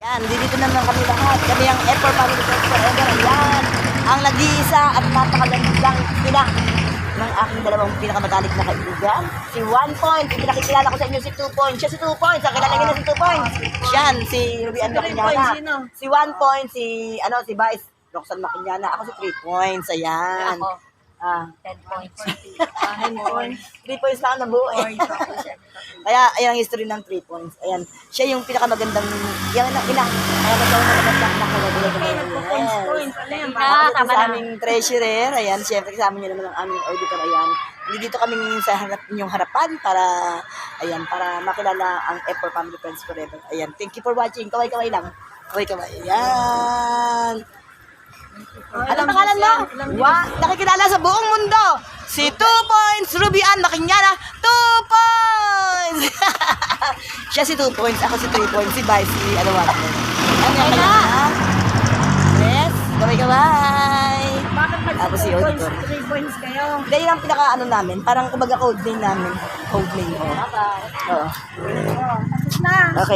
Yan, dito naman kami lahat. Kami ang F4 Family Friends Forever. Yan, ang nag-iisa at napakagandang ina ng aking dalawang pinakamatalik na kaibigan. Si 1 Point, pinakikilala ko sa inyo si 2 Point. Siya si 2 Point, ang kilala niyo na si 2 Point. Siyan, si Rubian Makinyana. Si 1 Point, si Vice Roxanne Makinyana. Ako si 3 Points, ayan. Ako, 10 points. 3 points na ako nabuo eh. Kaya, ayan ang history ng 3 points. Ayan, siya yung pinakamagandang, yan ang ina. Kaya magandang Tama sa na. aming treasurer. Ayan, syempre kasama niyo naman ang aming auditor. Ayan, dito kami sa harap inyong harapan para, ayan, para makilala ang F4 Family Friends Forever. Ayan, thank you for watching. Kaway-kaway lang. Kaway-kaway. Ayan. Anong pangalan mo? Nakikilala sa buong mundo. Si 2 Points, Rubian Makinyana. 2 Points! Siya si 2 Points, ako si 3 Points, si Vice, si ano what. Yes, gabay-gabay. Bakit Tapos si auditor. 3 points kayo? Hindi, yun ang pinaka ano namin, parang kumbaga code name namin. Code name, oh. Oo. Tapos na. Okay.